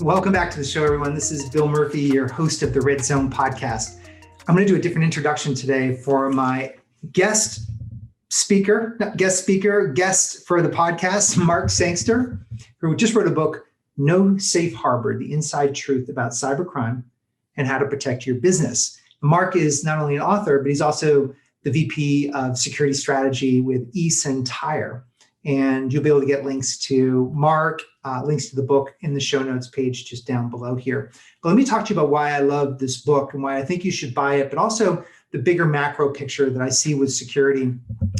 Welcome back to the show, everyone. This is Bill Murphy, your host of the Red Zone podcast. I'm going to do a different introduction today for my guest for the podcast, Mark Sangster, who just wrote a book, No Safe Harbor, The Inside Truth About Cybercrime and How to Protect Your Business. Mark is not only an author, but he's also the VP of Security Strategy with eSentire. And you'll be able to get links to Mark, links to the book in the show notes page just down below here. But let me talk to you about why I love this book and why I think you should buy it, but also the bigger macro picture that I see with security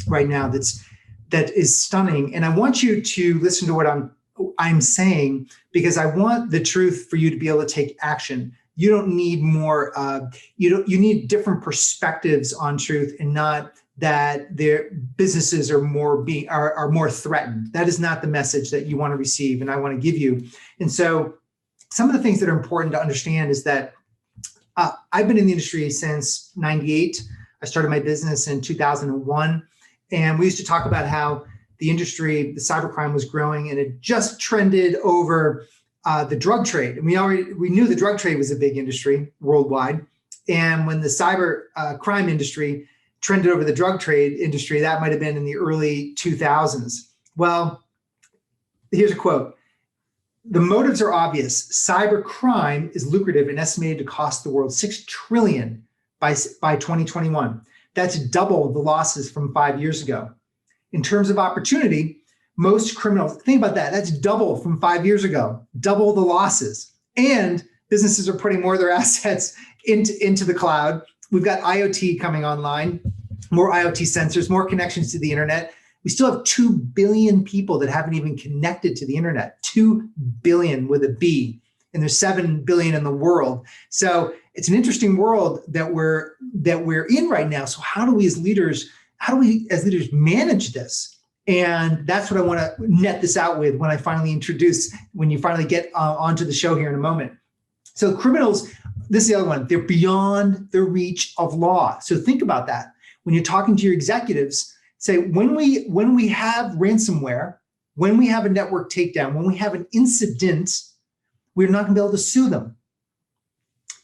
right now that is stunning. And I want you to listen to what I'm saying, because I want the truth for you to be able to take action. You don't need more, you need different perspectives on truth, and not that their businesses are more threatened. That is not the message that you want to receive and I want to give you. And so some of the things that are important to understand is that I've been in the industry since 98. I started my business in 2001. And we used to talk about how the industry, the cybercrime, was growing, and it just trended over the drug trade. And we knew the drug trade was a big industry worldwide. And when the cybercrime industry trended over the drug trade industry, that might have been in the early 2000s. Well, here's a quote. The motives are obvious. Cybercrime is lucrative and estimated to cost the world $6 trillion by 2021. That's double the losses from 5 years ago. In terms of opportunity, most criminals, think about that, that's double from 5 years ago, double the losses. And businesses are putting more of their assets into the cloud. We've got IoT coming online, more IoT sensors, more connections to the internet. We still have 2 billion people that haven't even connected to the internet, 2 billion with a B, and there's 7 billion in the world. So it's an interesting world that we're in right now. So how do we as leaders manage this? And that's what I want to net this out with when you finally get onto the show here in a moment. So criminals, this is the other one, they're beyond the reach of law. So think about that. When you're talking to your executives, say, when we have ransomware, when we have a network takedown, when we have an incident, we're not going to be able to sue them.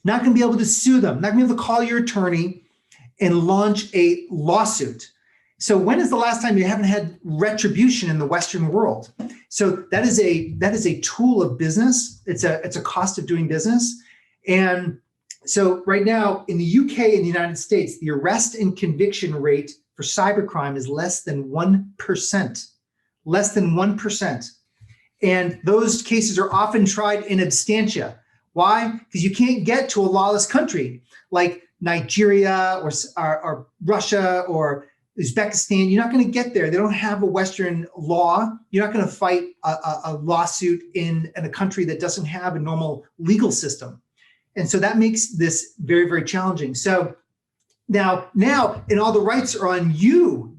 Not going to be able to sue them. Not going to be able to call your attorney and launch a lawsuit. So when is the last time you haven't had retribution in the Western world? So that is a tool of business. It's a cost of doing business. And so right now in the UK and the United States, the arrest and conviction rate for cybercrime is less than 1%. Less than 1%. And those cases are often tried in absentia. Why? Because you can't get to a lawless country like Nigeria or Russia or Uzbekistan. You're not going to get there. They don't have a Western law. You're not going to fight a lawsuit in a country that doesn't have a normal legal system. And so that makes this very, very challenging. So now, and all the rights are on you.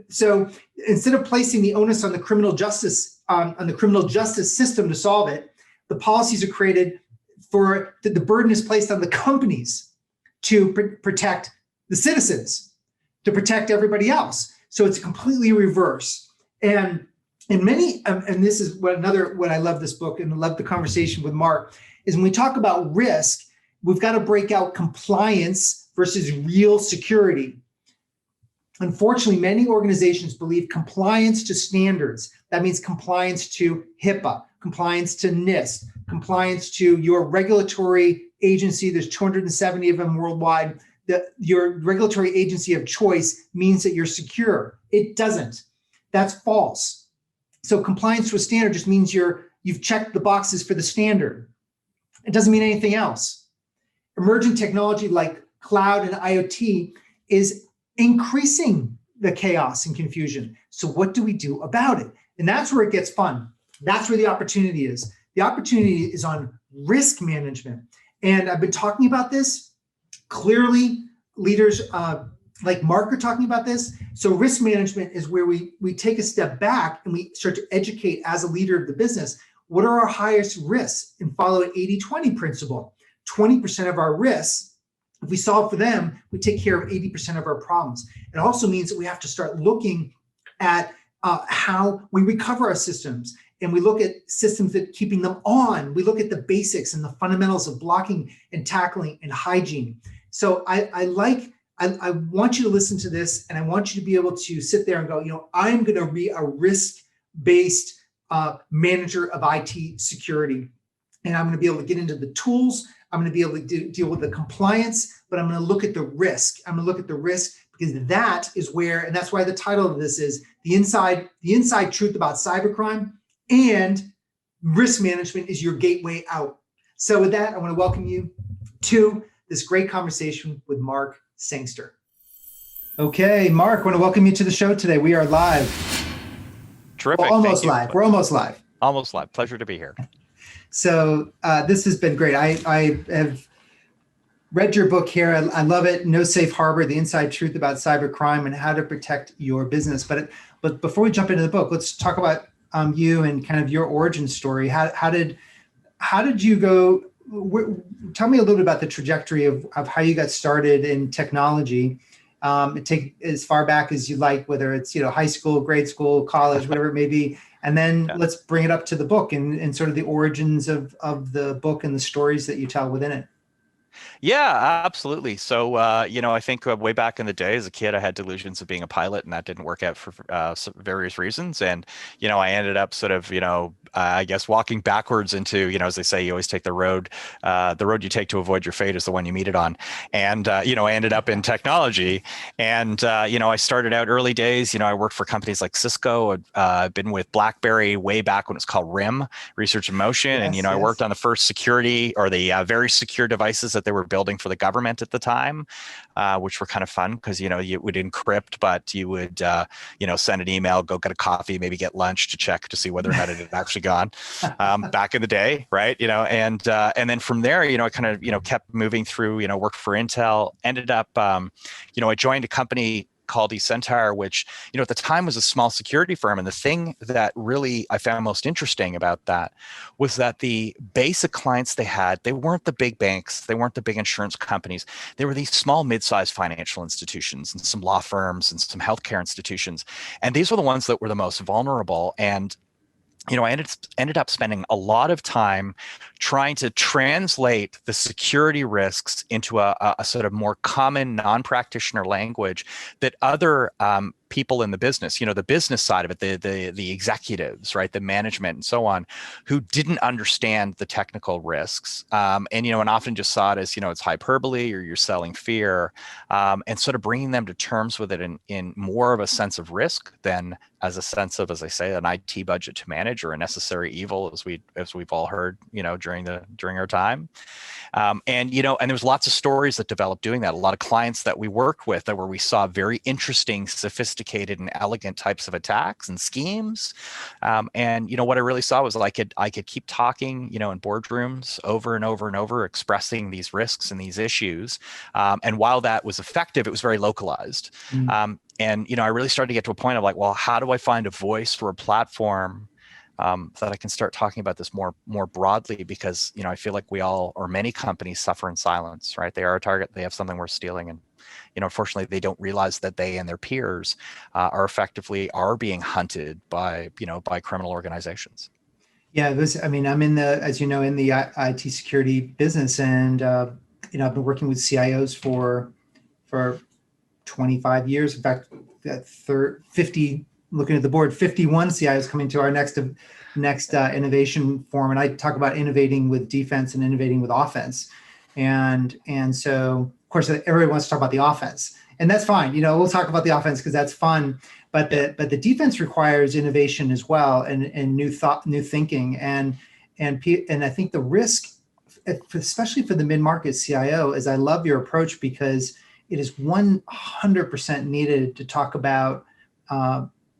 So instead of placing the onus on the criminal justice system to solve it, the policies are created for the burden is placed on the companies to protect the citizens, to protect everybody else. So it's completely reverse. And this is what I love this book and I love the conversation with Mark, is when we talk about risk, we've got to break out compliance versus real security. Unfortunately, many organizations believe compliance to standards, that means compliance to HIPAA, compliance to NIST, compliance to your regulatory agency, there's 270 of them worldwide, your regulatory agency of choice means that you're secure. It doesn't. That's false. So compliance to a standard just means you've checked the boxes for the standard. It doesn't mean anything else. Emerging technology like cloud and IoT is increasing the chaos and confusion. So what do we do about it? And that's where it gets fun. That's where the opportunity is. The opportunity is on risk management. And I've been talking about this. Clearly, leaders like Mark are talking about this. So risk management is where we take a step back and we start to educate as a leader of the business. What are our highest risks? And follow an 80-20 principle. 20% of our risks, if we solve for them, we take care of 80% of our problems. It also means that we have to start looking at how we recover our systems and we look at systems that keeping them on. We look at the basics and the fundamentals of blocking and tackling and hygiene. So I want you to listen to this, and I want you to be able to sit there and go, I'm going to be a risk-based manager of IT security. And I'm going to be able to get into the tools. I'm going to be able to deal with the compliance, but I'm going to look at the risk. I'm going to look at the risk because that is where, and that's why the title of this is the inside truth about cybercrime, and risk management is your gateway out. So with that, I want to welcome you to this great conversation with Mark Sangster. Okay, Mark, I want to welcome you to the show today. We are live. Terrific. Well, almost live. We're almost live. Almost live. Pleasure to be here. So this has been great. I have read your book here. I love it. No Safe Harbor, the inside truth about cybercrime and how to protect your business. But before we jump into the book, let's talk about you and kind of your origin story. How did you go? Tell me a little bit about the trajectory of how you got started in technology. Take as far back as you like, whether it's high school, grade school, college, whatever it may be. And then let's bring it up to the book and sort of the origins of the book and the stories that you tell within it. Yeah, absolutely. So, I think way back in the day as a kid, I had delusions of being a pilot, and that didn't work out for various reasons. And, I ended up sort of, I guess walking backwards into, as they say, you always take the road you take to avoid your fate is the one you meet it on. And, I ended up in technology, and, I started out early days, I worked for companies like Cisco. I've been with BlackBerry way back when it was called RIM, Research in Motion. Yes, and, I worked on the first security or the very secure devices that they were building for the government at the time, which were kind of fun because, you would encrypt, but you would, send an email, go get a coffee, maybe get lunch to check to see whether or not it had actually gone back in the day. Right. And then from there, I kind of, kept moving through, worked for Intel, ended up, I joined a company called eSentire, which, at the time was a small security firm. And the thing that really I found most interesting about that was that the basic clients they had, they weren't the big banks, they weren't the big insurance companies. They were these small, mid-sized financial institutions and some law firms and some healthcare institutions. And these were the ones that were the most vulnerable. And I ended up spending a lot of time trying to translate the security risks into a sort of more common non-practitioner language that other people in the business, the business side of it, the executives, right, the management and so on, who didn't understand the technical risks, and often just saw it as it's hyperbole or you're selling fear, and sort of bringing them to terms with it in more of a sense of risk than as a sense of, as I say, an IT budget to manage or a necessary evil, as we've all heard, during our time. And there was lots of stories that developed doing that. A lot of clients that we worked with where we saw very interesting, sophisticated and elegant types of attacks and schemes. And what I really saw was I could keep talking, in boardrooms over and over and over, expressing these risks and these issues. And while that was effective, it was very localized. And I really started to get to a point of like, well, how do I find a voice for a platform that I can start talking about this more broadly? Because I feel like we all, or many companies, suffer in silence, right? They are a target. They have something worth stealing, and unfortunately, they don't realize that they and their peers are being hunted by criminal organizations. Yeah, I'm in the IT security business, and I've been working with CIOs for 25 years. In fact, 50. Looking at the board, 51 CIOs coming to our next innovation forum, and I talk about innovating with defense and innovating with offense, and so of course everybody wants to talk about the offense, and that's fine. We'll talk about the offense because that's fun, but the defense requires innovation as well, and new thought, new thinking, and I think the risk, especially for the mid-market CIO, is I love your approach because it is 100% needed to talk about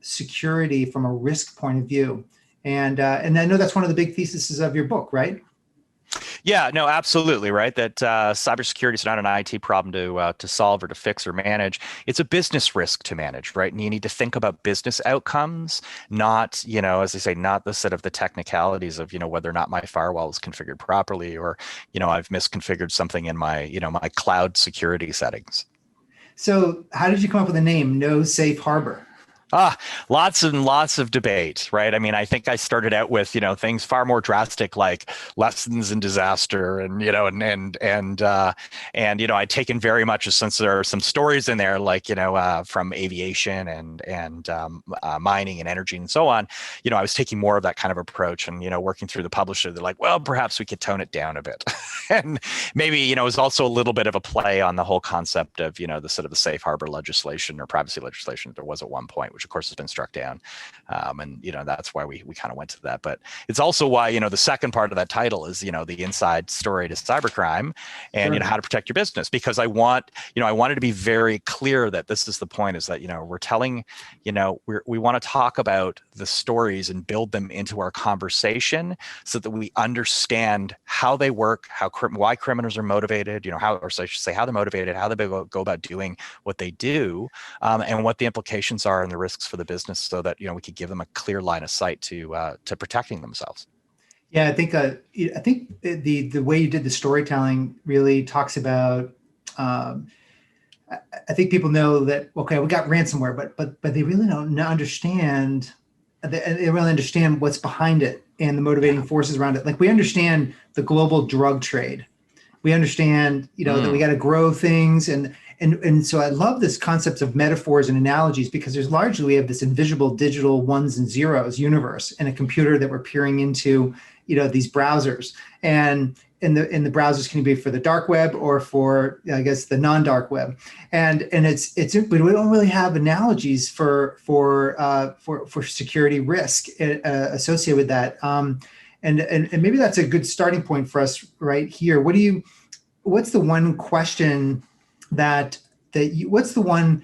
security from a risk point of view. And I know that's one of the big theses of your book, right? Yeah, no, absolutely, right. That cybersecurity is not an IT problem to solve or to fix or manage. It's a business risk to manage, right? And you need to think about business outcomes, not, as they say, not the set of the technicalities of, whether or not my firewall is configured properly, or, I've misconfigured something in my, my cloud security settings. So how did you come up with the name No Safe Harbor? Lots and lots of debate, right? I mean, I think I started out with, things far more drastic like lessons in disaster and, I'd taken very much, since there are some stories in there, like, from aviation and mining and energy and so on, I was taking more of that kind of approach and, working through the publisher. They're like, well, perhaps we could tone it down a bit. And maybe, it was also a little bit of a play on the whole concept of, the sort of the safe harbor legislation or privacy legislation that there was at one point, which of course has been struck down. And that's why we kind of went to that. But it's also why, the second part of that title is, the inside story to cybercrime and, Sure. how to protect your business. Because I wanted to be very clear that this is the point, is that, we're telling, we want to talk about the stories and build them into our conversation so that we understand how they work, why criminals are motivated, or so I should say how they're motivated, how they go about doing what they do, and what the implications are and the risks for the business, so that we could give them a clear line of sight to protecting themselves. Yeah, I think the way you did the storytelling really talks about. I think people know that, okay, we got ransomware, but they really don't understand. They really understand what's behind it and the motivating forces around it. Like, we understand the global drug trade. We understand, that we got to grow things, and so I love this concept of metaphors and analogies, because we have this invisible digital ones and zeros universe in a computer that we're peering into, these browsers, and the browsers can be for the dark web or for, I guess, the non-dark web, and it's but we don't really have analogies for security risk associated with that. And maybe that's a good starting point for us right here. What's the one question what's the one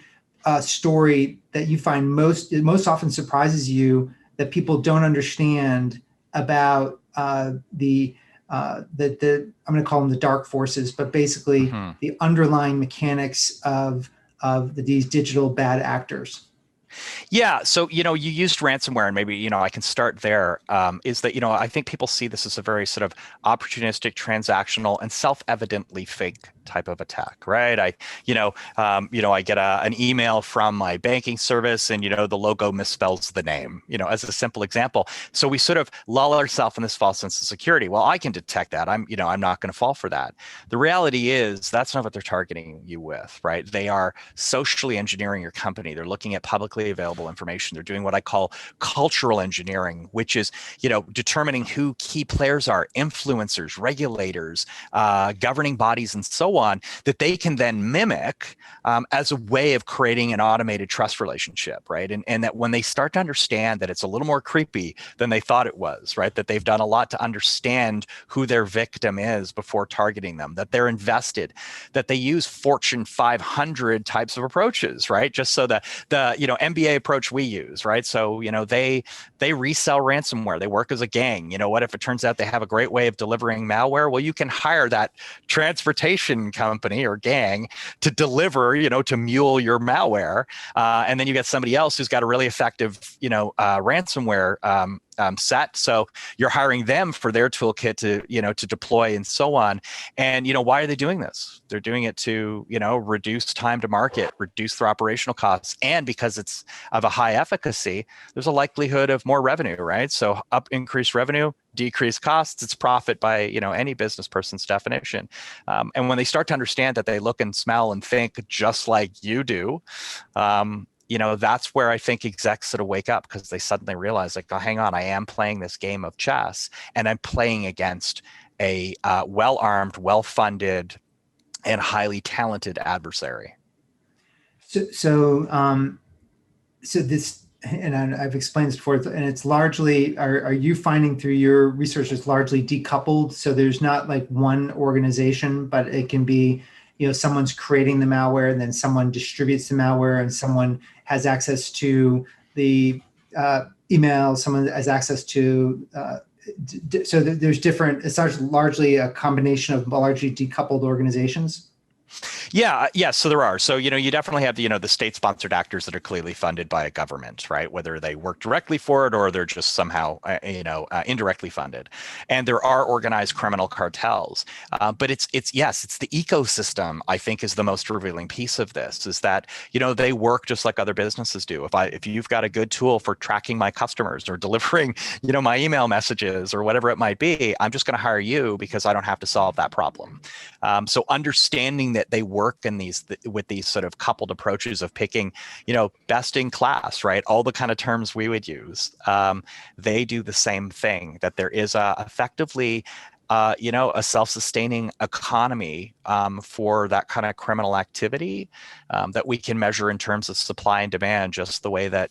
story that you find most often surprises you, that people don't understand about the I'm going to call them the dark forces, but basically the underlying mechanics of these digital bad actors? Yeah. So, you used ransomware, and maybe, I can start there. Is that, I think people see this as a very sort of opportunistic, transactional, and self-evidently fake type of attack, right? I get an email from my banking service, and, the logo misspells the name, as a simple example. So we sort of lull ourselves in this false sense of security. Well, I can detect that. I'm not going to fall for that. The reality is that's not what they're targeting you with, right? They are socially engineering your company. They're looking at publicly available information. They're doing what I call cultural engineering, which is, determining who key players are, influencers, regulators, governing bodies, and so on, that they can then mimic as a way of creating an automated trust relationship, right? And that when they start to understand that it's a little more creepy than they thought it was, right? That they've done a lot to understand who their victim is before targeting them, that they're invested, that they use Fortune 500 types of approaches, right? Just so that the MBA approach we use, right? So, they resell ransomware. They work as a gang. What if it turns out they have a great way of delivering malware? Well, you can hire that transportation company or gang to deliver, to mule your malware. And then you get somebody else who's got a really effective, ransomware set. So you're hiring them for their toolkit to deploy and so on. And, why are they doing this? They're doing it to, reduce time to market, reduce their operational costs. And because it's of a high efficacy, there's a likelihood of more revenue, right? So increased revenue, decrease costs, it's profit by, any business person's definition. And when they start to understand that they look and smell and think just like you do, that's where I think execs sort of wake up, because they suddenly realize, like, oh, hang on, I am playing this game of chess, and I'm playing against a well-armed, well-funded, and highly talented adversary. So this, and I've explained this before, and it's largely, are you finding through your research, it's largely decoupled? So there's not like one organization, but it can be, someone's creating the malware, and then someone distributes the malware, and someone has access to the email, someone has access to, so there's different, it's largely a combination of largely decoupled organizations. Yeah. So there are. So, you definitely have the state-sponsored actors that are clearly funded by a government, right? Whether they work directly for it or they're just somehow, indirectly funded. And there are organized criminal cartels. But it's the ecosystem, I think, is the most revealing piece of this, is that, they work just like other businesses do. If you've got a good tool for tracking my customers or delivering, my email messages or whatever it might be, I'm just going to hire you because I don't have to solve that problem. So understanding that they work with these sort of coupled approaches of picking, best in class, right? All the kind of terms we would use. They do the same thing, that there is effectively a self-sustaining economy for that kind of criminal activity that we can measure in terms of supply and demand, just the way that,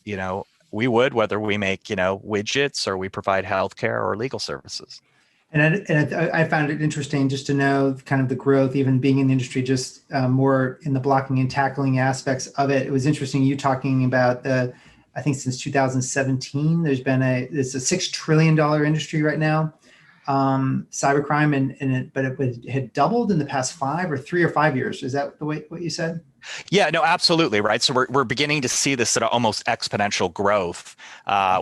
we would, whether we make, widgets or we provide healthcare or legal services. And I found it interesting just to know kind of the growth, even being in the industry, just more in the blocking and tackling aspects of it. It was interesting you talking about I think since 2017, it's a $6 trillion industry right now, cybercrime, but it had doubled in the past 3 or 5 years. Is that what you said? Yeah, no, absolutely. Right. So we're beginning to see this sort of almost exponential growth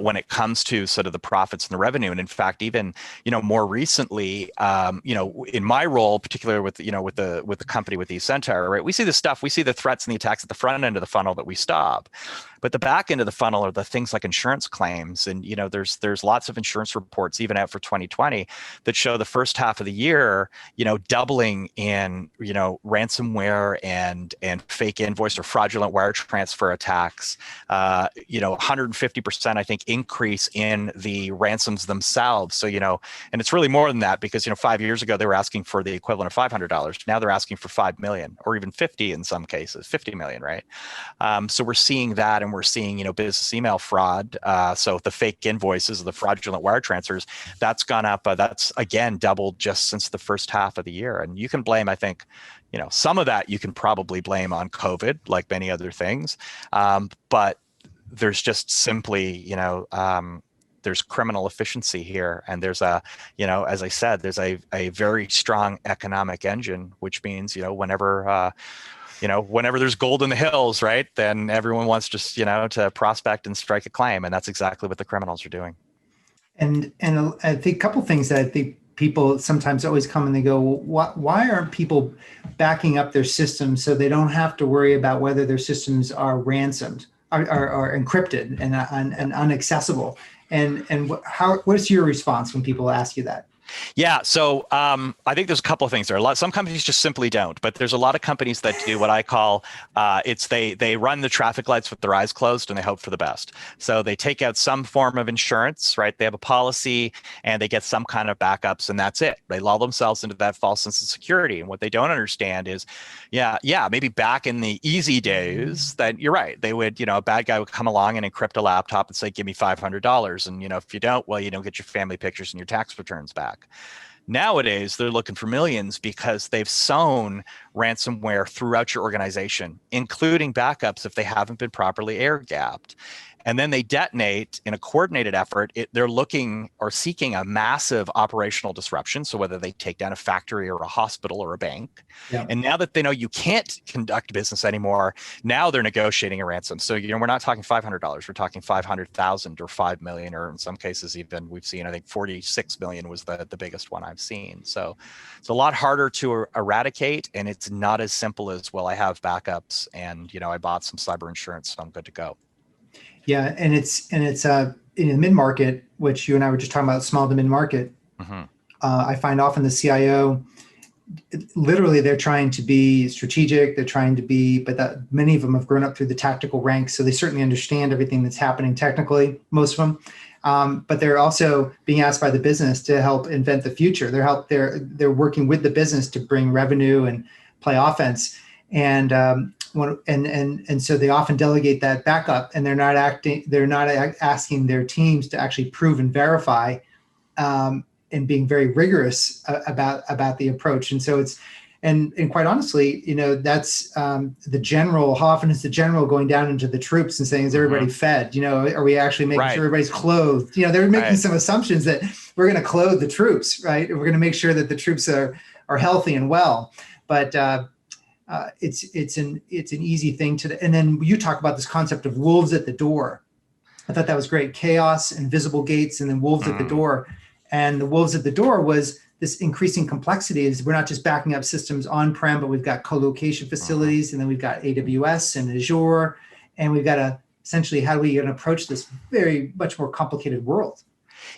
when it comes to sort of the profits and the revenue. And in fact, even, more recently, in my role, particularly with the company, with eSentire, right, we see the threats and the attacks at the front end of the funnel that we stop. But the back end of the funnel are the things like insurance claims. And, there's lots of insurance reports, even out for 2020, that show the first half of the year, doubling in, ransomware and fake invoice or fraudulent wire transfer attacks, 150%, I think, increase in the ransoms themselves. So, and it's really more than that because, 5 years ago, they were asking for the equivalent of $500. Now they're asking for 5 million or even 50 in some cases, 50 million, right? So we're seeing that, and we're seeing, business email fraud. So the fake invoices, the fraudulent wire transfers, that's gone up. That's again doubled just since the first half of the year. And you can blame, I think, some of that you can probably blame on COVID, like many other things. But there's just simply, there's criminal efficiency here. And there's as I said, there's a very strong economic engine, which means, whenever there's gold in the hills, right, then everyone wants just, to prospect and strike a claim. And that's exactly what the criminals are doing. And I think a couple of things that I think people sometimes always come and they go, why aren't people backing up their systems so they don't have to worry about whether their systems are ransomed, are encrypted and unaccessible? And what's your response when people ask you that? Yeah, so I think there's a couple of things there. Some companies just simply don't, but there's a lot of companies that do what I call they run the traffic lights with their eyes closed and they hope for the best. So they take out some form of insurance, right? They have a policy and they get some kind of backups, and that's it. They lull themselves into that false sense of security. And what they don't understand is, maybe back in the easy days, that you're right. They would, a bad guy would come along and encrypt a laptop and say, give me $500. And, if you don't, well, you don't get your family pictures and your tax returns back. Nowadays, they're looking for millions because they've sown ransomware throughout your organization, including backups if they haven't been properly air-gapped. And then they detonate in a coordinated effort. They're looking or seeking a massive operational disruption. So whether they take down a factory or a hospital or a bank. Yeah. And now that they know you can't conduct business anymore, now they're negotiating a ransom. So, we're not talking $500. We're talking 500,000 or 5 million, or in some cases even we've seen, I think 46 million was the biggest one I've seen. So it's a lot harder to eradicate, and it's not as simple as, well, I have backups and, I bought some cyber insurance, so I'm good to go. Yeah, and it's in the mid-market, which you and I were just talking about, small to mid-market. Mm-hmm. I find often the CIO, literally, they're trying to be strategic. They're trying to be, but many of them have grown up through the tactical ranks, so they certainly understand everything that's happening technically. Most of them, but they're also being asked by the business to help invent the future. They're working with the business to bring revenue and play offense, and so they often delegate that backup, and they're not asking their teams to actually prove and verify, and being very rigorous about the approach. And so and quite honestly, that's the general. How often is the general going down into the troops and saying, is everybody fed? Are we actually making sure everybody's clothed? They're making some assumptions that we're going to clothe the troops, right? We're going to make sure that the troops are healthy and well. But it's an easy thing to. And then you talk about this concept of wolves at the door. I thought that was great. Chaos, invisible gates, and then wolves at the door. And the wolves at the door was this increasing complexity. Is we're not just backing up systems on-prem, but we've got co-location facilities, and then we've got AWS and Azure, and we've got to essentially how do we approach this very much more complicated world?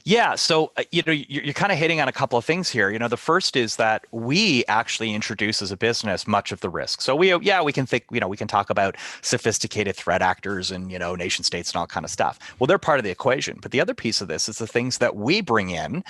Yeah, so you're kind of hitting on a couple of things here. The first is that we actually introduce as a business much of the risk. So we can think, we can talk about sophisticated threat actors and nation states and all kind of stuff. Well, they're part of the equation, but the other piece of this is the things that we bring in.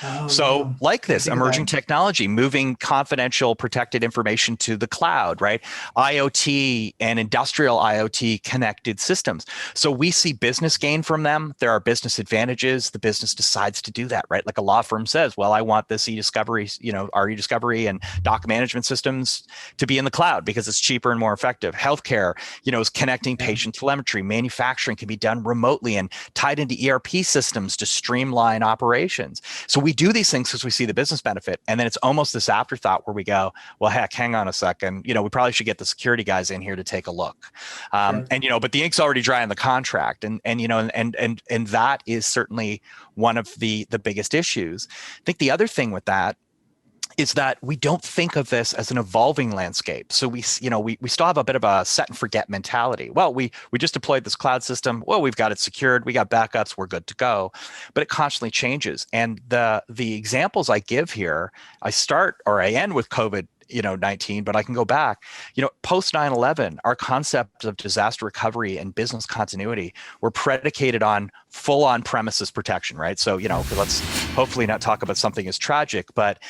Like this emerging technology, moving confidential, protected information to the cloud, right? IoT and industrial IoT connected systems. So we see business gain from them. There are business advantages. The business decides to do that, right? Like a law firm says, well, I want this e-discovery, our e-discovery and doc management systems to be in the cloud because it's cheaper and more effective. Healthcare, is connecting patient telemetry. Manufacturing can be done remotely and tied into ERP systems to streamline operations. So we do these things because we see the business benefit. And then it's almost this afterthought where we go, well, heck, hang on a second. We probably should get the security guys in here to take a look. And, but the ink's already dry on the contract. And that is certainly one of the biggest issues. I think the other thing with that is that we don't think of this as an evolving landscape. So we still have a bit of a set and forget mentality. Well, we just deployed this cloud system. Well, we've got it secured. We got backups. We're good to go. But it constantly changes. And the examples I give here, I end with COVID 19, but I can go back, post 9/11, our concept of disaster recovery and business continuity were predicated on full on premises protection, right? So, let's hopefully not talk about something as tragic, but,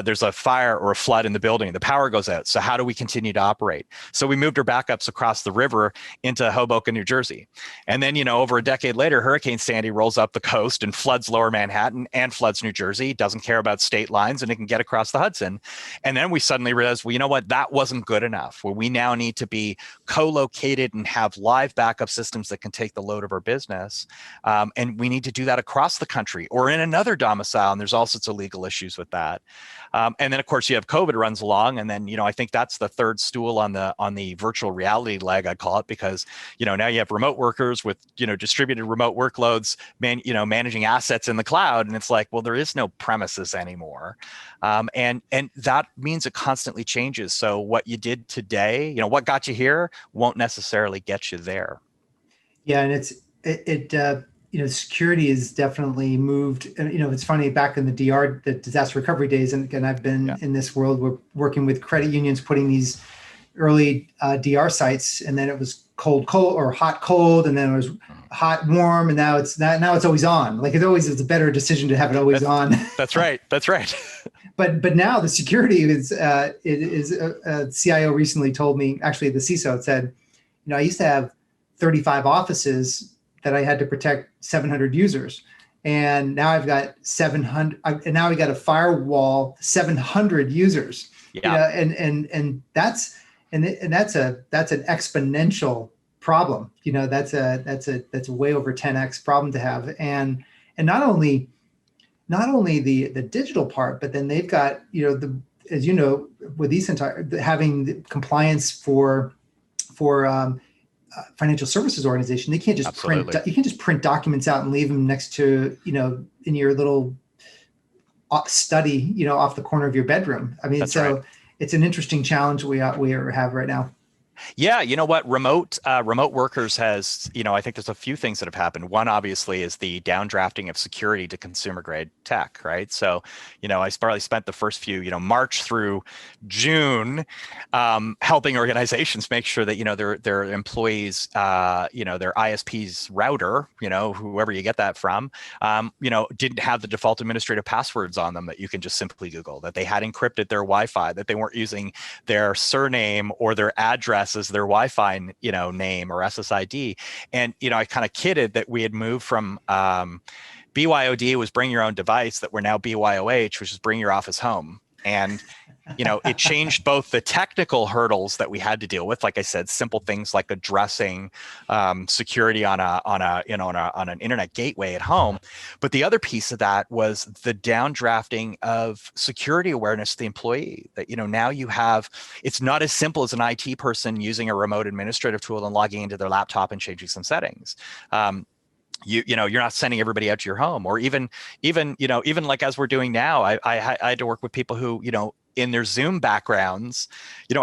there's a fire or a flood in the building, the power goes out. So how do we continue to operate? So we moved our backups across the river into Hoboken, New Jersey. And then, over a decade later, Hurricane Sandy rolls up the coast and floods lower Manhattan and floods New Jersey, doesn't care about state lines, and it can get across the Hudson. And then we suddenly realized, well, you know what, that wasn't good enough. Well, we now need to be co-located and have live backup systems that can take the load of our business. And we need to do that across the country or in another domicile. And there's all sorts of legal issues with that. And then, of course, you have COVID runs along. And then, I think that's the third stool on the virtual reality leg, I call it, because, now you have remote workers with, distributed remote workloads, managing assets in the cloud. And it's like, well, there is no premises anymore. And that means it constantly changes. So what you did today, what got you here won't necessarily get you there. Yeah. And security is definitely moved. And, it's funny, back in the disaster recovery days, and I've been in this world, we're working with credit unions, putting these early DR sites, and then it was cold, or hot, cold, and then it was hot, warm, and now it's always on. Like it's a better decision to have it always on. That's right. That's right. But now the security is, a CIO recently told me, actually the CISO said, I used to have 35 offices that I had to protect 700 users. And now I've got 700, and now we got a firewall, 700 users. Yeah. And that's an exponential problem. That's a way over 10x problem to have. And not only the digital part, but then they've got, as with eSentire, having the compliance for financial services organization, they can't just print documents out and leave them next to, in your little study, off the corner of your bedroom. I mean, right. It's an interesting challenge we have right now. Yeah, you know what? Remote workers has, I think there's a few things that have happened. One, obviously, is the downdrafting of security to consumer grade tech, right? So, I probably spent the first few, March through June, helping organizations make sure that, their employees, their ISP's router, whoever you get that from, didn't have the default administrative passwords on them that you can just simply Google, that they had encrypted their Wi-Fi, that they weren't using their surname or their address as their Wi-Fi, name or SSID. And, I kind of kidded that we had moved from BYOD was bring your own device, that we're now BYOH, which is bring your office home. And it changed both the technical hurdles that we had to deal with, like I said, simple things like addressing security on an internet gateway at home. But the other piece of that was the downdrafting of security awareness to the employee. That now you have, it's not as simple as an IT person using a remote administrative tool and logging into their laptop and changing some settings. You're not sending everybody out to your home, or even like as we're doing now, I had to work with people who in their Zoom backgrounds,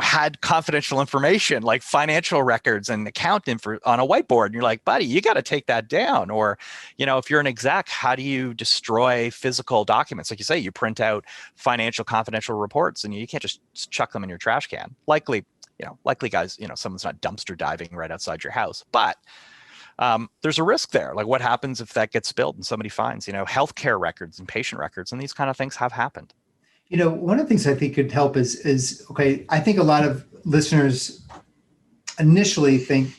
had confidential information like financial records and account info on a whiteboard. And you're like, buddy, you got to take that down. Or, if you're an exec, how do you destroy physical documents? Like you say, you print out financial confidential reports and you can't just chuck them in your trash can. Likely, guys, someone's not dumpster diving right outside your house, but there's a risk there. Like what happens if that gets spilled and somebody finds, healthcare records and patient records, and these kind of things have happened. One of the things I think could help is okay, I think a lot of listeners initially think,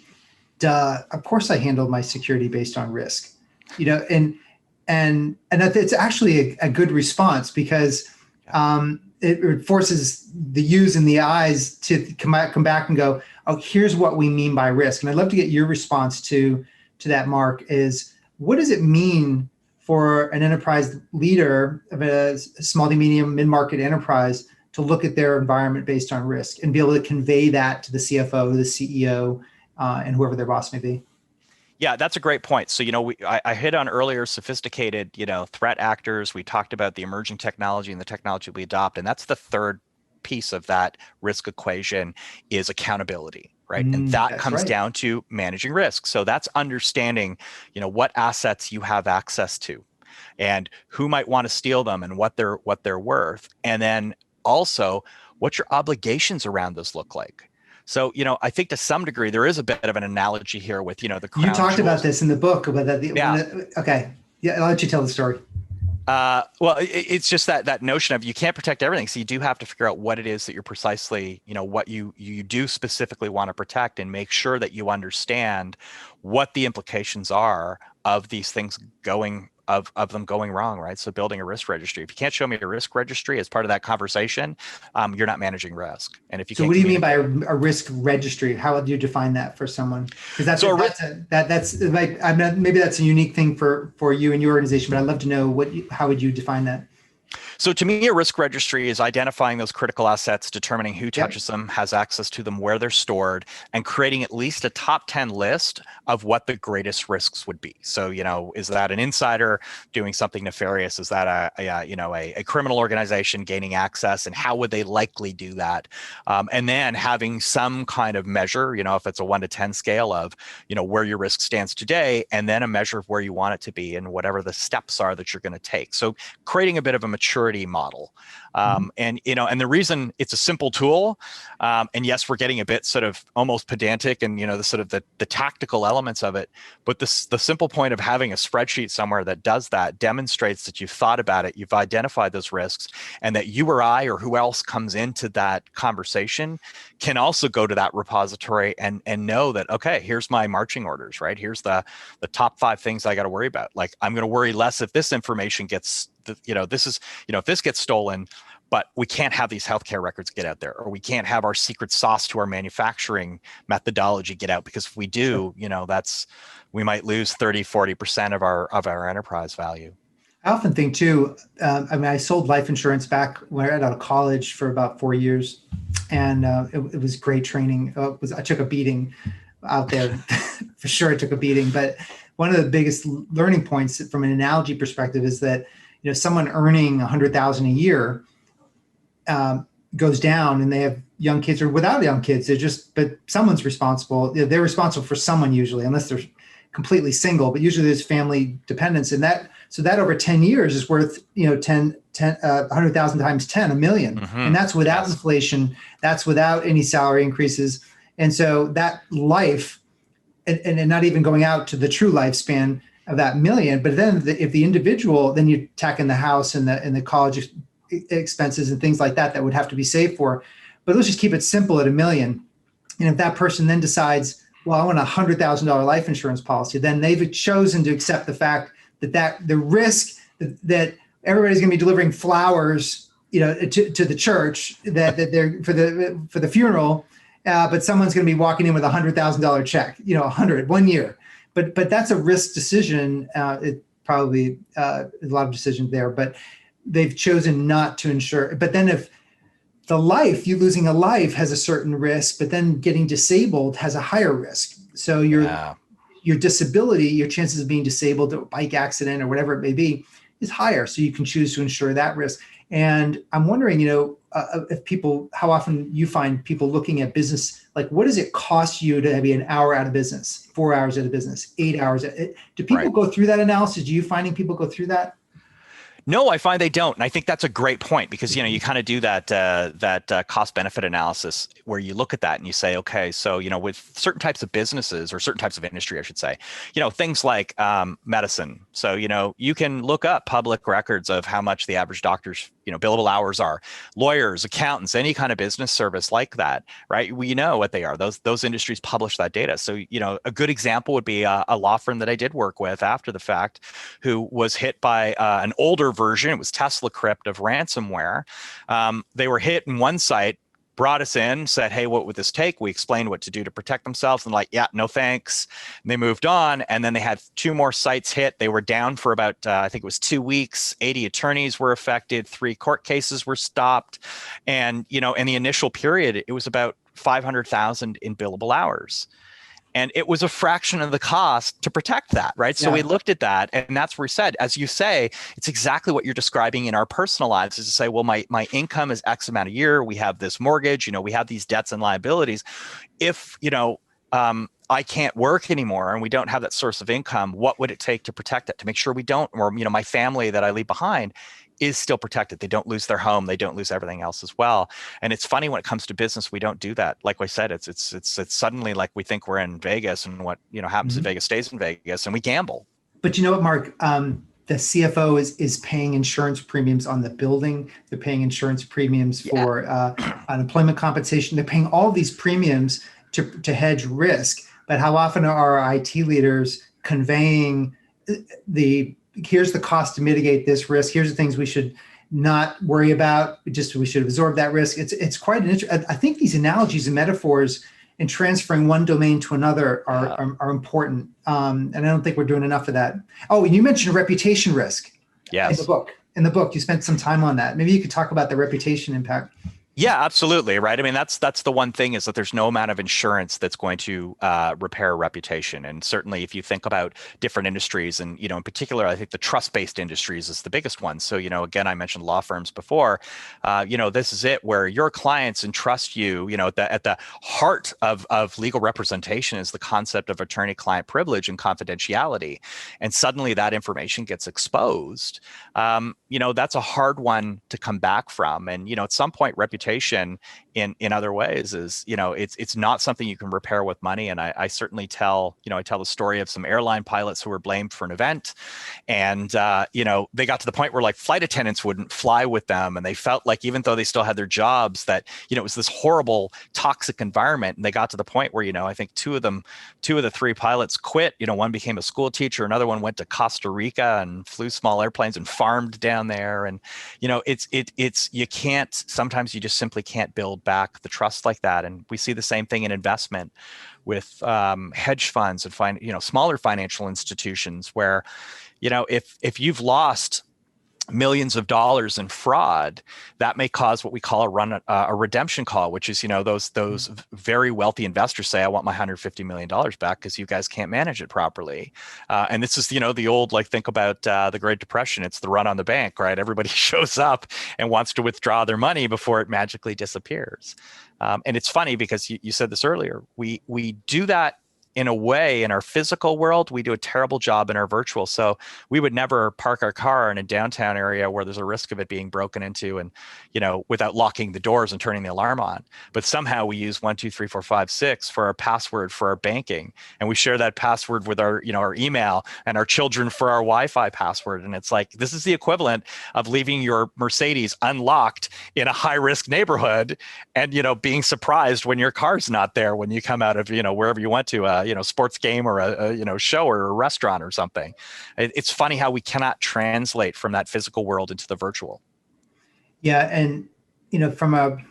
duh, of course I handle my security based on risk, and that it's actually a good response, because it forces the U's and the I's to come back and go, oh, here's what we mean by risk. And I'd love to get your response to that, Mark, is what does it mean for an enterprise leader of a small to medium mid-market enterprise to look at their environment based on risk and be able to convey that to the CFO, the CEO, and whoever their boss may be? Yeah, that's a great point. So, I hit on earlier sophisticated, threat actors. We talked about the emerging technology and the technology we adopt. And that's the third piece of that risk equation is accountability, right? And that comes down to managing risk. So that's understanding, what assets you have access to and who might want to steal them and what they're worth. And then also what your obligations around this look like. So, I think to some degree, there is a bit of an analogy here with, the crown You talked jewels. about this in the book. About that. Okay. Yeah, I'll let you tell the story. Well, it's just that notion of you can't protect everything. So you do have to figure out what it is that you're precisely, what you do specifically want to protect, and make sure that you understand what the implications are of these things of them going wrong, right? So building a risk registry. If you can't show me a risk registry as part of that conversation, you're not managing risk. And if you so what do you mean by a risk registry? How would you define that for someone? Because maybe that's a unique thing for you and your organization, but I'd love to know how would you define that? So to me, a risk registry is identifying those critical assets, determining who touches them, has access to them, where they're stored, and creating at least a top 10 list of what the greatest risks would be. So, is that an insider doing something nefarious? Is that a criminal organization gaining access, and how would they likely do that? And then having some kind of measure, if it's a 1 to 10 scale of, where your risk stands today, and then a measure of where you want it to be and whatever the steps are that you're going to take. So creating a bit of a maturity model. And the reason it's a simple tool, and yes, we're getting a bit sort of almost pedantic and, the sort of the tactical elements of it, but the simple point of having a spreadsheet somewhere that does that demonstrates that you've thought about it, you've identified those risks, and that you or I or who else comes into that conversation can also go to that repository and know that, okay, here's my marching orders, right? Here's the top 5 things I got to worry about. Like, I'm going to worry less if this information gets, if this gets stolen, but we can't have these healthcare records get out there, or we can't have our secret sauce to our manufacturing methodology get out, because if we do, we might lose 30-40% of our enterprise value. I often think too, I sold life insurance back when I got out of college for about 4 years, and it was great training. I took a beating out there. For sure I took a beating, but one of the biggest learning points from an analogy perspective is that, someone earning $100,000 a year goes down and they have young kids, or without young kids, but someone's responsible. They're responsible for someone usually, unless they're completely single, but usually there's family dependence, and that over 10 years is worth, 100,000 times 10, $1 million. Mm-hmm. And that's without inflation. That's without any salary increases. And so that life, and not even going out to the true lifespan of that $1 million, but then if the individual, then you tack in the house and the college expenses and things like that would have to be saved for. But let's just keep it simple at $1 million. And if that person then decides, well, I want a $100,000 life insurance policy, then they've chosen to accept the fact that the risk that everybody's going to be delivering flowers to the church that they're for the funeral, but someone's going to be walking in with $100,000 check, 1 year. But that's a risk decision. It probably a lot of decisions there, but they've chosen not to insure. But then if you losing a life has a certain risk, but then getting disabled has a higher risk. So your disability, your chances of being disabled, a bike accident or whatever it may be, is higher. So you can choose to insure that risk. And I'm wondering, how often you find people looking at business, like what does it cost you to be an hour out of business, 4 hours out of business, 8 hours? Do people go through that analysis? Do you finding people go through that? No, I find they don't. And I think that's a great point because, you kind of do that cost benefit analysis where you look at that and you say, okay, so, with certain types of businesses or certain types of industry, I should say, things like medicine. So, you can look up public records of how much the average doctor's, billable hours are. Lawyers, accountants, any kind of business service like that, right? We know what they are. Those industries publish that data. So, a good example would be a law firm that I did work with after the fact who was hit by an older version. It was Tesla Crypt of ransomware. They were hit in one site, brought us in, said, hey, what would this take? We explained what to do to protect themselves and yeah, no thanks. And they moved on. And then they had 2 more sites hit. They were down for about, I think it was 2 weeks. 80 attorneys were affected. 3 court cases were stopped. And, in the initial period, it was about 500,000 in billable hours. And it was a fraction of the cost to protect that, right? So we looked at that, and that's where we said, as you say, it's exactly what you're describing in our personal lives, is to say, well, my income is X amount a year. We have this mortgage, we have these debts and liabilities. If, I can't work anymore and we don't have that source of income, what would it take to protect it, to make sure we don't, or, my family that I leave behind is still protected. They don't lose their home. They don't lose everything else as well. And it's funny when it comes to business, we don't do that. Like I said, it's suddenly like we think we're in Vegas and what, happens in Vegas stays in Vegas, and we gamble. But you know what, Mark, the CFO is paying insurance premiums on the building. They're paying insurance premiums for unemployment compensation. They're paying all these premiums to hedge risk. But how often are our IT leaders conveying here's the cost to mitigate this risk. Here's the things we should not worry about. We should absorb that risk. It's quite an interesting. I think these analogies and metaphors and transferring one domain to another are important. And I don't think we're doing enough of that. Oh, and you mentioned reputation risk. Yes. In the book, you spent some time on that. Maybe you could talk about the reputation impact. Yeah, absolutely. Right. I mean, that's the one thing, is that there's no amount of insurance that's going to repair a reputation. And certainly if you think about different industries, and, in particular, I think the trust-based industries is the biggest one. So, again, I mentioned law firms before, this is it, where your clients entrust you, at the heart of legal representation is the concept of attorney-client privilege and confidentiality. And suddenly that information gets exposed. That's a hard one to come back from. And, at some point, reputation in other ways is, it's not something you can repair with money. And I certainly tell the story of some airline pilots who were blamed for an event, and they got to the point where like flight attendants wouldn't fly with them, and they felt like, even though they still had their jobs, that it was this horrible toxic environment. And they got to the point where I think two of the 3 pilots quit. One became a school teacher, another one went to Costa Rica and flew small airplanes and farmed down there. And it's you can't, sometimes you just simply can't build back the trust like that. And we see the same thing in investment with hedge funds and smaller financial institutions, where if you've lost millions of dollars in fraud, that may cause what we call a redemption call, which is those very wealthy investors say, I want my $150 million back because you guys can't manage it properly. And this is the old, like, think about the Great Depression. It's the run on the bank, right? Everybody shows up and wants to withdraw their money before it magically disappears. And it's funny because you said this earlier. We do that in a way in our physical world. We do a terrible job in our virtual. So we would never park our car in a downtown area where there's a risk of it being broken into, and without locking the doors and turning the alarm on. But somehow we use 1, 2, 3, 4, 5, 6 for our password for our banking, and we share that password with our our email, and our children for our Wi-Fi password. And it's like, this is the equivalent of leaving your Mercedes unlocked in a high-risk neighborhood, and being surprised when your car's not there when you come out of wherever you went to sports game or a show or a restaurant or something. It's funny how we cannot translate from that physical world into the virtual. Yeah, and from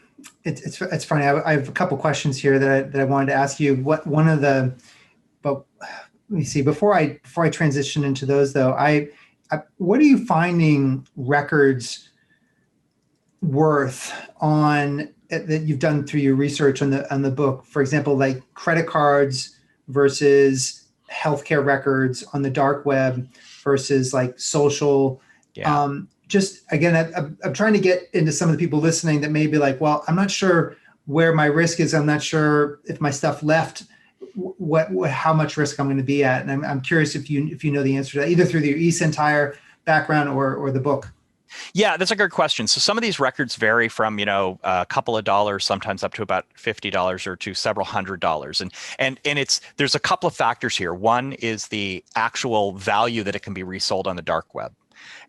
it's funny. I have a couple questions here that I wanted to ask you. But let me see. Before I transition into those though, what are you finding records worth on that you've done through your research on the book? For example, like credit cards versus healthcare records on the dark web versus like social. Yeah. Just again, I'm trying to get into some of the people listening that may be like, well, I'm not sure where my risk is. I'm not sure if my stuff left, how much risk I'm going to be at. And I'm curious if you know the answer to that, either through the eSentire background or the book. Yeah, that's a good question. So some of these records vary from, a couple of dollars, sometimes up to about $50 or to several $100s. And there's a couple of factors here. One is the actual value that it can be resold on the dark web.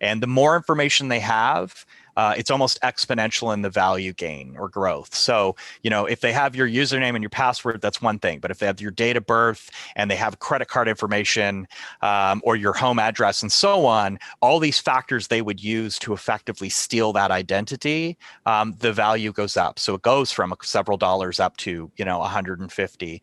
And the more information they have, it's almost exponential in the value gain or growth. So, if they have your username and your password, that's one thing. But if they have your date of birth and they have credit card information or your home address and so on, all these factors they would use to effectively steal that identity, the value goes up. So it goes from several dollars up to, 150.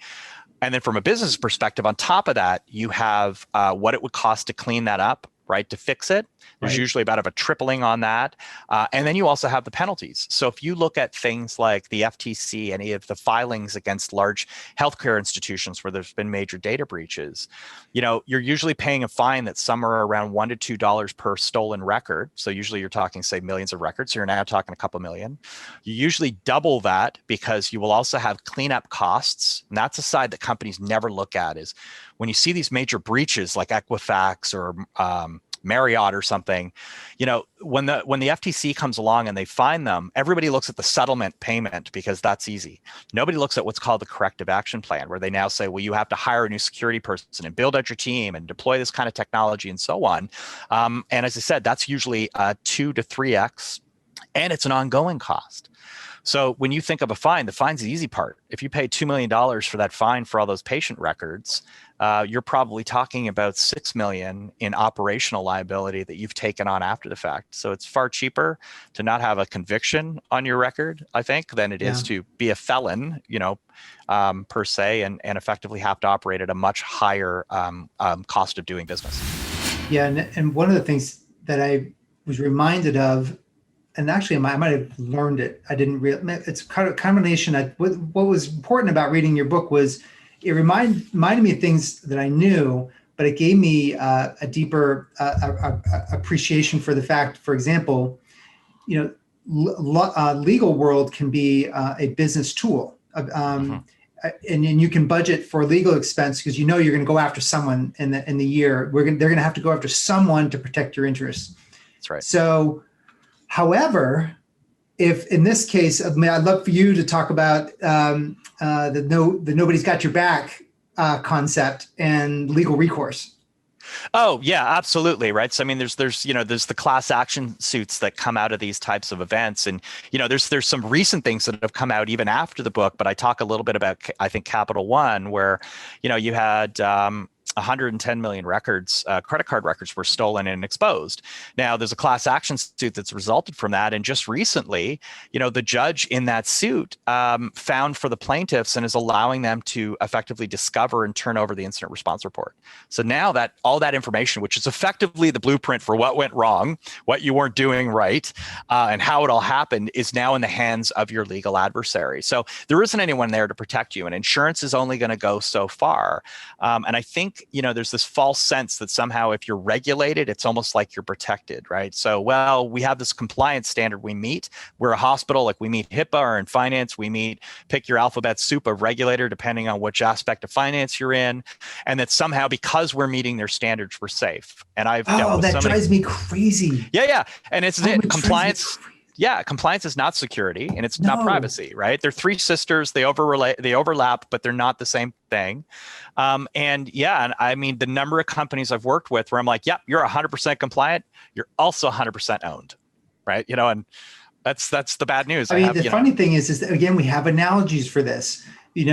And then from a business perspective, on top of that, you have what it would cost to clean that up, right, to fix it. There's usually about a tripling on that. And then you also have the penalties. So if you look at things like the FTC, any of the filings against large healthcare institutions where there's been major data breaches, you're usually paying a fine that's somewhere around $1 to $2 per stolen record. So usually you're talking, say, millions of records. So you're now talking a couple million. You usually double that because you will also have cleanup costs. And that's a side that companies never look at, is when you see these major breaches like Equifax or Marriott or something, when the FTC comes along and they find them, everybody looks at the settlement payment because that's easy. Nobody looks at what's called the corrective action plan, where they now say, well, you have to hire a new security person and build out your team and deploy this kind of technology and so on. And as I said, that's usually 2 to 3x, and it's an ongoing cost. So when you think of a fine, the fine's the easy part. If you pay $2 million for that fine for all those patient records, you're probably talking about $6 million in operational liability that you've taken on after the fact. So it's far cheaper to not have a conviction on your record, I think, than it is to be a felon, per se, and effectively have to operate at a much higher cost of doing business. Yeah, and one of the things that I was reminded of, and actually I might have learned it, I didn't realize, it's kind of a combination. What was important about reading your book was it reminded me of things that I knew, but it gave me a deeper appreciation for the fact, for example, legal world can be a business tool. And you can budget for legal expense because you're going to go after someone in the year. They're going to have to go after someone to protect your interests. That's right. So, however, if in this case, I'd love for you to talk about the nobody's got your back concept and legal recourse. Oh yeah, absolutely. Right. So I mean, there's the class action suits that come out of these types of events, and there's some recent things that have come out even after the book. But I talk a little bit about, I think, Capital One, where you had 110 million records, credit card records, were stolen and exposed. Now, there's a class action suit that's resulted from that. And just recently, the judge in that suit found for the plaintiffs and is allowing them to effectively discover and turn over the incident response report. So now that all that information, which is effectively the blueprint for what went wrong, what you weren't doing right, and how it all happened, is now in the hands of your legal adversary. So there isn't anyone there to protect you, and insurance is only going to go so far. And I think there's this false sense that somehow if you're regulated, it's almost like you're protected, right? So, well, we have this compliance standard we meet. We're a hospital, like we meet HIPAA, or in finance, we meet, pick your alphabet soup of regulator, depending on which aspect of finance you're in. And that somehow, because we're meeting their standards, we're safe. And I've dealt with that drives me crazy. Yeah. And it's compliance. Yeah, compliance is not security, and it's not privacy, right? They're three sisters. They overlap, but they're not the same thing. And I mean, the number of companies I've worked with where I'm like, yep, you're 100% compliant. You're also 100% owned, right? And that's the bad news. I mean, the funny thing is that, again, we have analogies for this. We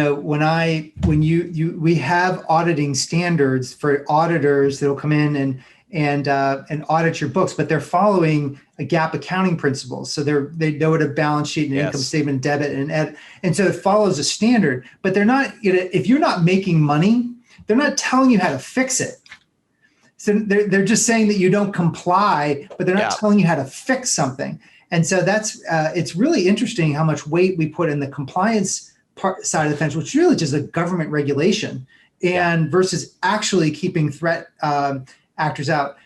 have auditing standards for auditors that'll come in and audit your books, but they're following a GAAP accounting principles. So they know what a balance sheet and income statement, debit and so it follows a standard. But they're not, if you're not making money, they're not telling you how to fix it. So they're just saying that you don't comply, but they're not telling you how to fix something. And so that's it's really interesting how much weight we put in the compliance side of the fence, which is really just a government regulation, and versus actually keeping threat actors out.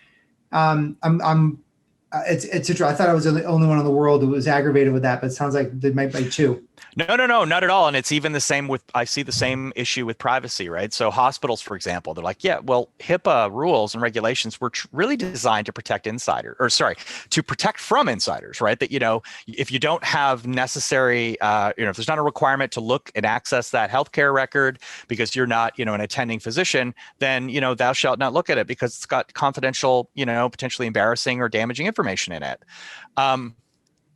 It's interesting. I thought I was the only one in the world who was aggravated with that, but it sounds like there might be two. No, not at all. And it's even the same I see the same issue with privacy, right? So hospitals, for example, they're like, well, HIPAA rules and regulations were really designed to protect to protect from insiders, right? That, if you don't have necessary, if there's not a requirement to look and access that healthcare record because you're not, an attending physician, then, thou shalt not look at it because it's got confidential, potentially embarrassing or damaging information in it.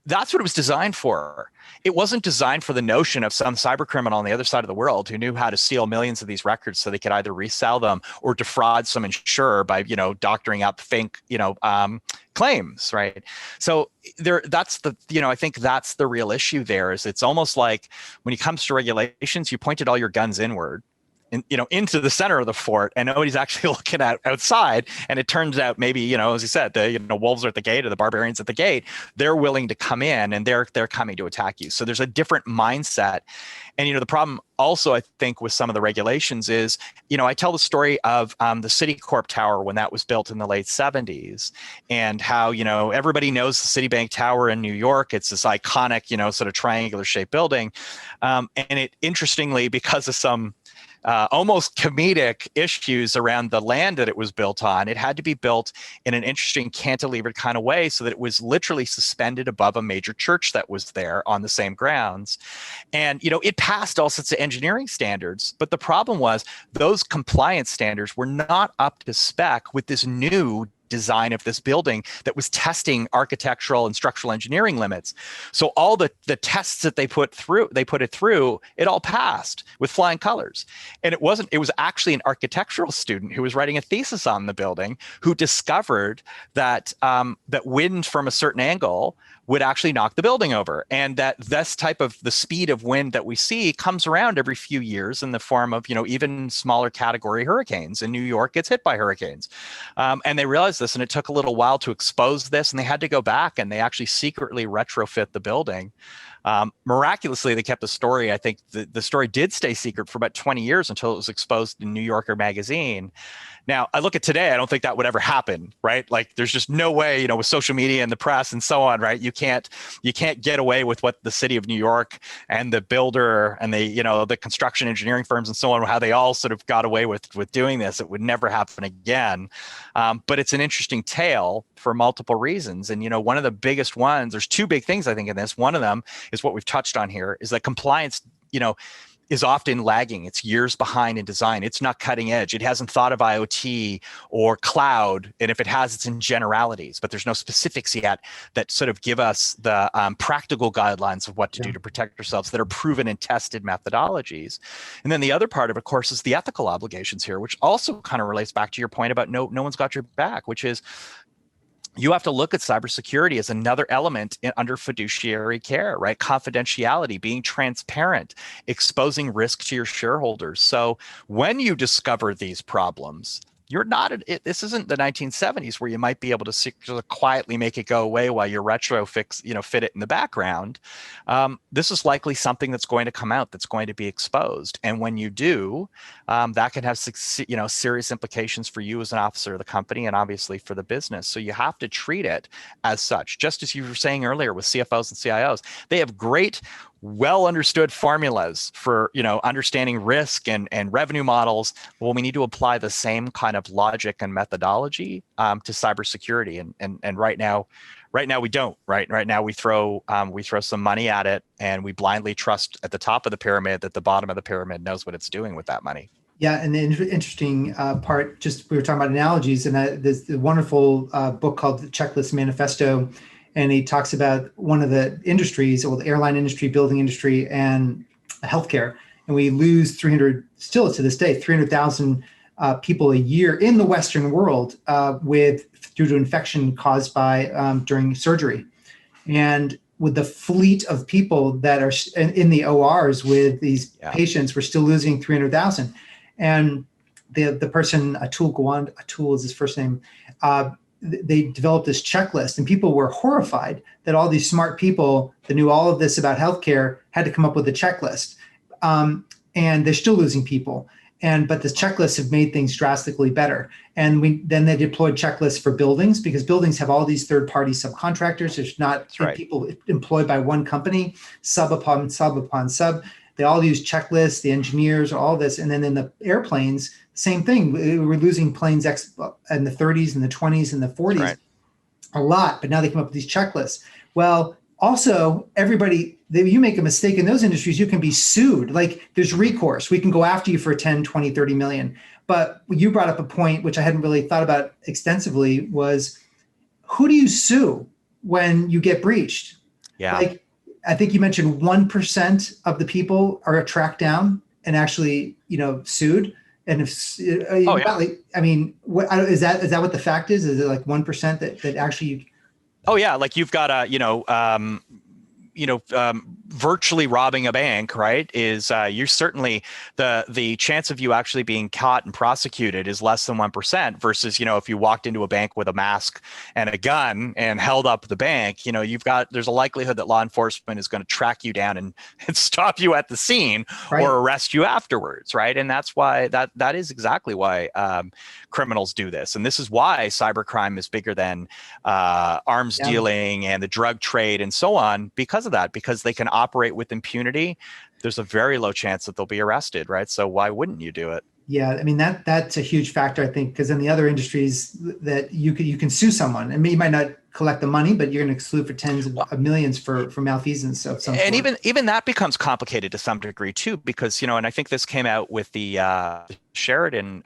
That's what it was designed for. It wasn't designed for the notion of some cyber criminal on the other side of the world who knew how to steal millions of these records so they could either resell them or defraud some insurer by, doctoring up fake, claims, right? So I think that's the real issue there. Is it's almost like when it comes to regulations, you pointed all your guns inward. Into the center of the fort, and nobody's actually looking at outside. And it turns out maybe, as you said, the wolves are at the gate or the barbarians at the gate. They're willing to come in and they're coming to attack you. So there's a different mindset. And the problem also, I think, with some of the regulations is, I tell the story of the Citicorp Tower when that was built in the late 70s, and how everybody knows the Citibank Tower in New York. It's this iconic, sort of triangular shaped building, and it interestingly, because of some almost comedic issues around the land that it was built on, it had to be built in an interesting cantilevered kind of way so that it was literally suspended above a major church that was there on the same grounds. And, it passed all sorts of engineering standards, but the problem was those compliance standards were not up to spec with this new design of this building that was testing architectural and structural engineering limits. So all the tests that they put it through, it all passed with flying colors. And it was actually an architectural student who was writing a thesis on the building who discovered that that wind from a certain angle would actually knock the building over. And that this type of the speed of wind that we see comes around every few years in the form of, even smaller category hurricanes. And New York gets hit by hurricanes. And they realized this, and it took a little while to expose this, and they had to go back and they actually secretly retrofit the building. Miraculously, they kept the story. I think the story did stay secret for about 20 years until it was exposed in New Yorker magazine. Now, I look at today, I don't think that would ever happen, right? Like, there's just no way, with social media and the press and so on, right? You can't get away with what the city of New York and the builder and the construction engineering firms and so on, how they all sort of got away with doing this. It would never happen again. But it's an interesting tale for multiple reasons. And, one of the biggest ones, there's two big things I think in this. One of them is what we've touched on here, is that compliance, is often lagging. It's years behind in design. It's not cutting edge. It hasn't thought of IoT or cloud. And if it has, it's in generalities, but there's no specifics yet that sort of give us the practical guidelines of what to do to protect ourselves that are proven and tested methodologies. And then the other part of course, is the ethical obligations here, which also kind of relates back to your point about no one's got your back, which is, you have to look at cybersecurity as another element under fiduciary care, right? Confidentiality, being transparent, exposing risk to your shareholders. So when you discover these problems, you're not, this isn't the 1970s where you might be able to sort of quietly make it go away while you fit it in the background. This is likely something that's going to come out, that's going to be exposed. And when you do, that can have, serious implications for you as an officer of the company and obviously for the business. So you have to treat it as such. Just as you were saying earlier with CFOs and CIOs, they have great, well understood formulas for understanding risk and revenue models. Well, we need to apply the same kind of logic and methodology to cybersecurity. And right now we don't. Right now we throw some money at it, and we blindly trust at the top of the pyramid that the bottom of the pyramid knows what it's doing with that money. Yeah, and the interesting part, we were talking about analogies, and there's the wonderful book called The Checklist Manifesto. And he talks about one of the industries, or the airline industry, building industry, and healthcare. And we lose still to this day, 300,000 people a year in the Western world due to infection caused by during surgery. And with the fleet of people that are in the ORs with these patients, we're still losing 300,000. And the person, Atul is his first name, they developed this checklist, and people were horrified that all these smart people that knew all of this about healthcare had to come up with a checklist. And they're still losing people. But the checklists have made things drastically better. And then they deployed checklists for buildings, because buildings have all these third-party subcontractors. There's not people employed by one company, sub upon sub upon sub. They all use checklists, the engineers, all this. And then in the airplanes, same thing. We're losing planes in the 30s and the 20s and the 40s a lot. But now they come up with these checklists. Well, also, you make a mistake in those industries, you can be sued. Like, there's recourse. We can go after you for 10, 20, 30 million. But you brought up a point, which I hadn't really thought about extensively, was who do you sue when you get breached? Yeah. Like, I think you mentioned 1% of the people are tracked down and actually, sued. And if, I mean, is that what the fact is? Is it like 1% that actually? Oh yeah, like you've got a virtually robbing a bank, right? Is you're certainly the chance of you actually being caught and prosecuted is less than 1% versus if you walked into a bank with a mask and a gun and held up the bank, there's a likelihood that law enforcement is going to track you down and stop you at the scene or arrest you afterwards, right? And that's why that is exactly why criminals do this, and this is why cybercrime is bigger than arms dealing and the drug trade and so on, because of that, because they can operate with impunity. There's a very low chance that they'll be arrested, right? So why wouldn't you do it? Yeah, I mean that's a huge factor, I think, because in the other industries that you can sue someone, and you might not collect the money, but you're going to sue for tens of millions for malfeasance of some and sort. even that becomes complicated to some degree too, because and I think this came out with the Sheraton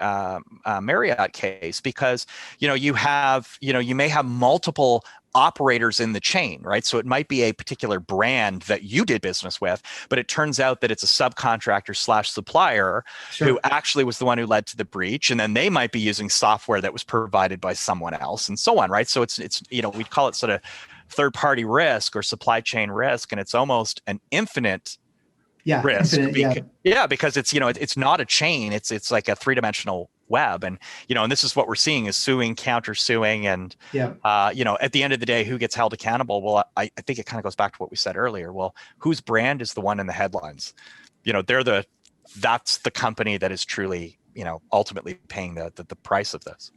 Marriott case, because you may have multiple operators in the chain, right? So it might be a particular brand that you did business with, but it turns out that it's a subcontractor / supplier who actually was the one who led to the breach. And then they might be using software that was provided by someone else and so on, right? So it's we call it sort of third-party risk or supply chain risk, and it's almost an infinite risk. Because it's not a chain. It's like a three-dimensional web, and and this is what we're seeing is suing, countersuing, and at the end of the day, who gets held accountable? Well, I think it kind of goes back to what we said earlier. Well, whose brand is the one in the headlines? That's the company that is truly ultimately paying the price of this.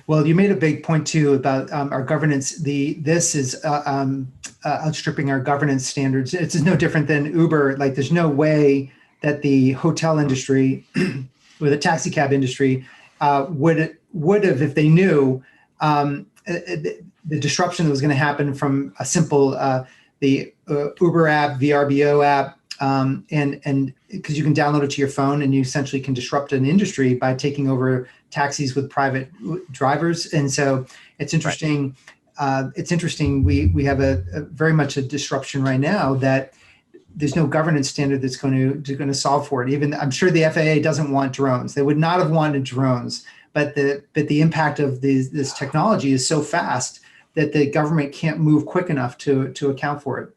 Well, you made a big point too about our governance. This is outstripping our governance standards. It's no different than Uber. Like, there's no way that the hotel industry or the taxi cab industry would have, if they knew the disruption that was going to happen from a simple the Uber app, VRBO app, and because you can download it to your phone, and you essentially can disrupt an industry by taking over taxis with private drivers. And so it's interesting. It's interesting. We have a very much a disruption right now that there's no governance standard that's going to solve for it. Even I'm sure the FAA doesn't want drones. They would not have wanted drones, but the impact of this technology is so fast that the government can't move quick enough to account for it.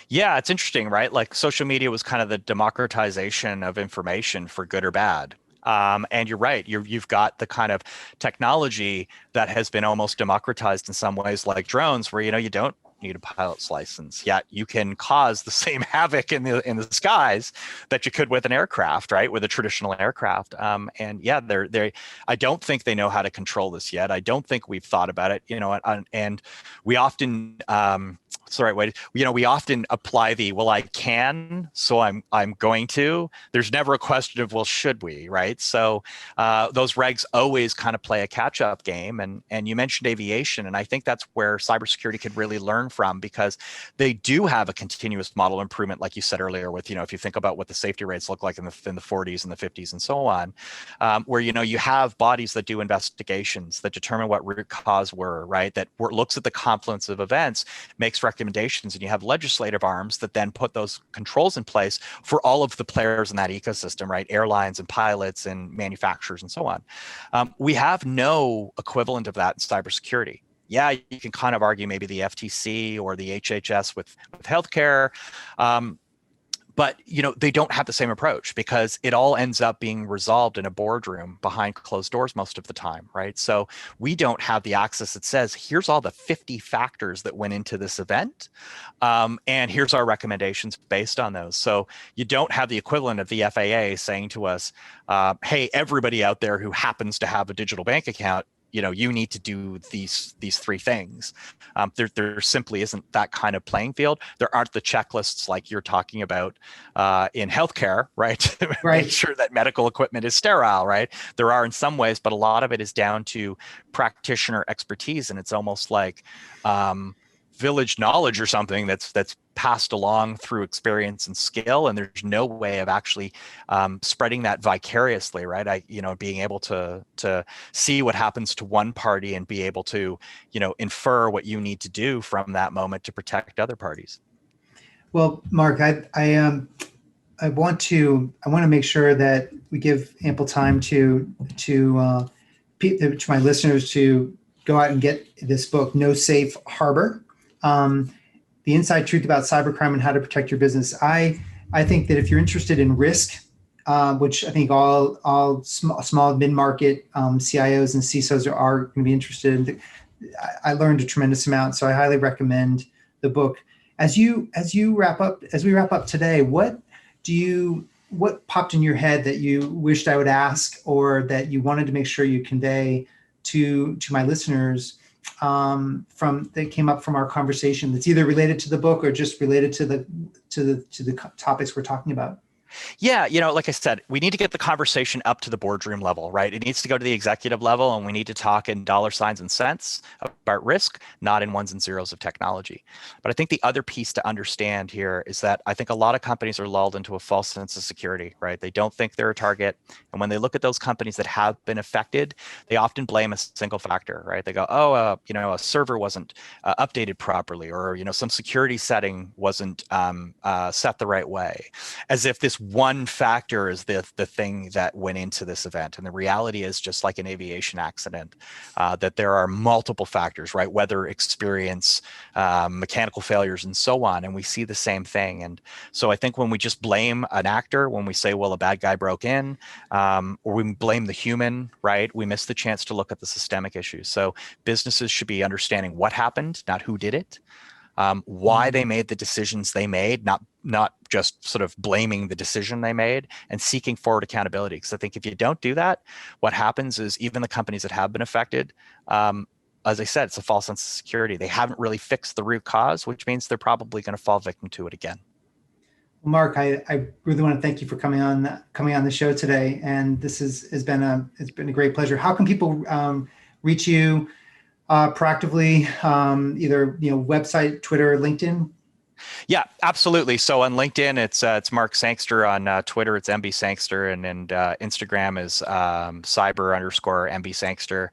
Yeah, it's interesting, right? Like, social media was kind of the democratization of information for good or bad. And you're right. You've got the kind of technology that has been almost democratized in some ways, like drones, where you don't need a pilot's license, yet you can cause the same havoc in the skies that you could with an aircraft, right? With a traditional aircraft. And yeah, I don't think they know how to control this yet. I don't think we've thought about it, and we often what's the right way to, we often apply well, I can, so I'm going to. There's never a question of, well, should we, right? So those regs always kind of play a catch-up game. And you mentioned aviation, and I think that's where cybersecurity could really learn from, because they do have a continuous model improvement, like you said earlier, with, if you think about what the safety rates look like in the 40s and the 50s and so on, where, you have bodies that do investigations that determine what root cause were, right? That looks at the confluence of events, makes recommendations, and you have legislative arms that then put those controls in place for all of the players in that ecosystem, right? Airlines and pilots and manufacturers and so on. We have no equivalent of that in cybersecurity. Yeah, you can kind of argue maybe the FTC or the HHS with healthcare. But they don't have the same approach, because it all ends up being resolved in a boardroom behind closed doors most of the time, right? So we don't have the access that says, here's all the 50 factors that went into this event, and here's our recommendations based on those. So you don't have the equivalent of the FAA saying to us, hey, everybody out there who happens to have a digital bank account, you need to do these three things. There simply isn't that kind of playing field. There aren't the checklists like you're talking about in healthcare, right? To make sure that medical equipment is sterile, right? There are in some ways, but a lot of it is down to practitioner expertise, and it's almost like village knowledge or something that's passed along through experience and skill, and there's no way of actually spreading that vicariously, right? Being able to see what happens to one party and be able to infer what you need to do from that moment to protect other parties. Well, Mark, I want to make sure that we give ample time to my listeners to go out and get this book, No Safe Harbor. The Inside Truth About Cybercrime and How to Protect Your Business. I think that if you're interested in risk, which I think all small mid-market CIOs and CISOs are going to be interested in, I learned a tremendous amount. So I highly recommend the book. As we wrap up today, what popped in your head that you wished I would ask, or that you wanted to make sure you convey to my listeners that came up from our conversation, that's either related to the book or just related to the topics we're talking about? Yeah, like I said, we need to get the conversation up to the boardroom level, right? It needs to go to the executive level, and we need to talk in dollar signs and cents about risk, not in ones and zeros of technology. But I think the other piece to understand here is that I think a lot of companies are lulled into a false sense of security, right? They don't think they're a target. And when they look at those companies that have been affected, they often blame a single factor, right? They go, oh, a server wasn't updated properly, or, some security setting wasn't set the right way, as if this one factor is the thing that went into this event. And the reality is, just like an aviation accident, that there are multiple factors, right? Weather, experience, mechanical failures, and so on. And we see the same thing. And so I think when we just blame an actor, when we say, well, a bad guy broke in, or we blame the human, right, we miss the chance to look at the systemic issues. So businesses should be understanding what happened, not who did it. Why they made the decisions they made, not just sort of blaming the decision they made, and seeking forward accountability. Because I think if you don't do that, what happens is even the companies that have been affected, as I said, it's a false sense of security. They haven't really fixed the root cause, which means they're probably going to fall victim to it again. Well, Mark, I really want to thank you for coming on the show today, and this has been a great pleasure. How can people reach you proactively, either website, Twitter, LinkedIn? Yeah, absolutely. So on LinkedIn, it's Mark Sangster. On Twitter, it's MB Sangster, and Instagram is cyber_MB Sangster.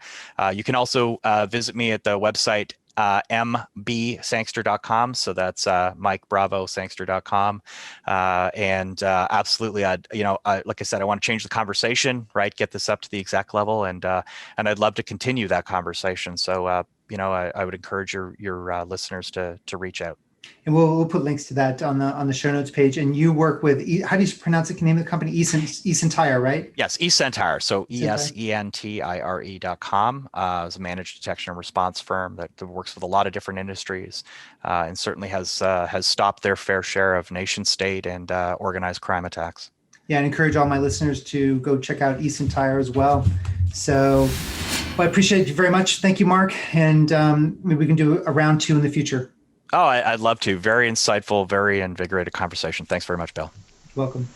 You can also visit me at the website mbsangster.com. So that's Mike Bravo Sangster.com. And absolutely, like I said, I want to change the conversation, right? Get this up to the exec level, and I'd love to continue that conversation. So I would encourage your listeners to reach out. And we'll put links to that on the show notes page. And you work with, how do you pronounce the name of the company? eSentire, right? Yes, eSentire. So ESENTIRE.com is a managed detection and response firm that works with a lot of different industries, and certainly has stopped their fair share of nation state and organized crime attacks. Yeah, and encourage all my listeners to go check out eSentire as well. So I appreciate you very much. Thank you, Mark. And maybe we can do a round 2 in the future. Oh, I'd love to. Very insightful, very invigorated conversation. Thanks very much, Bill. You're welcome.